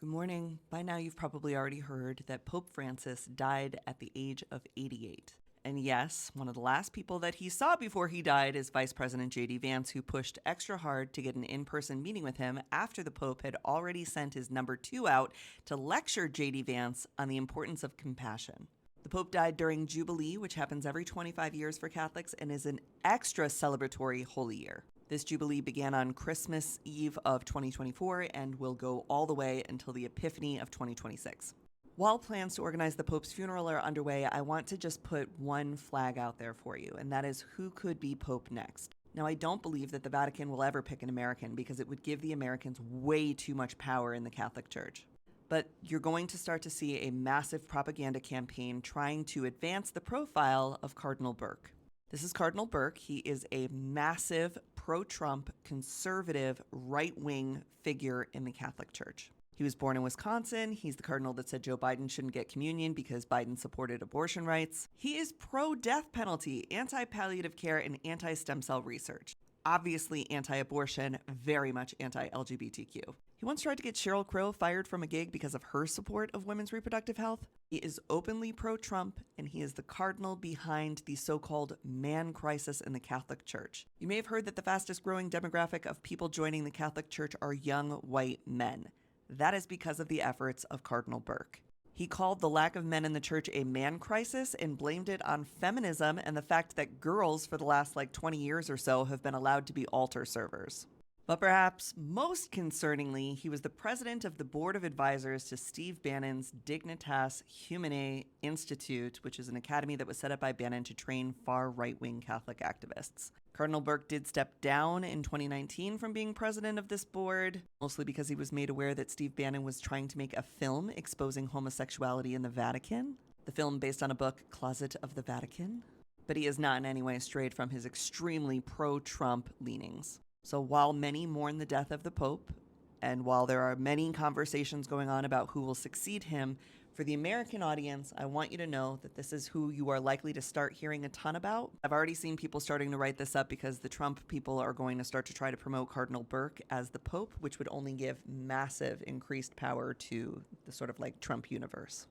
Good morning. By now, you've probably already heard that Pope Francis died at the age of 88. And yes, one of the last people that he saw before he died is Vice President J.D. Vance, who pushed extra hard to get an in-person meeting with him after the Pope had already sent his number two out to lecture J.D. Vance on the importance of compassion. The Pope died during Jubilee, which happens every 25 years for Catholics and is an extra celebratory holy year. This Jubilee began on Christmas Eve of 2024 and will go all the way until the Epiphany of 2026. While plans to organize the Pope's funeral are underway, I want to just put one flag out there for you, and that is who could be Pope next. Now, I don't believe that the Vatican will ever pick an American because it would give the Americans way too much power in the Catholic Church. But you're going to start to see a massive propaganda campaign trying to advance the profile of Cardinal Burke. This is Cardinal Burke. He is a massive pro-Trump, conservative, right-wing figure in the Catholic Church. He was born in Wisconsin. He's the cardinal that said Joe Biden shouldn't get communion because Biden supported abortion rights. He is pro-death penalty, anti-palliative care, and anti-stem cell research. Obviously anti-abortion, very much anti-LGBTQ. He once tried to get Sheryl Crow fired from a gig because of her support of women's reproductive health. He is openly pro-Trump, and he is the cardinal behind the so-called man crisis in the Catholic Church. You may have heard that the fastest growing demographic of people joining the Catholic Church are young white men. That is because of the efforts of Cardinal Burke. He called the lack of men in the church a man crisis and blamed it on feminism and the fact that girls for the last 20 years or so have been allowed to be altar servers. But perhaps most concerningly, he was the president of the board of advisors to Steve Bannon's Dignitas Humanae Institute, which is an academy that was set up by Bannon to train far right-wing Catholic activists. Cardinal Burke did step down in 2019 from being president of this board, mostly because he was made aware that Steve Bannon was trying to make a film exposing homosexuality in the Vatican. The film based on a book, Closet of the Vatican. But he has not in any way strayed from his extremely pro-Trump leanings. So while many mourn the death of the Pope, and while there are many conversations going on about who will succeed him, for the American audience, I want you to know that this is who you are likely to start hearing a ton about. I've already seen people starting to write this up because the Trump people are going to start to try to promote Cardinal Burke as the Pope, which would only give massive increased power to the sort of Trump universe.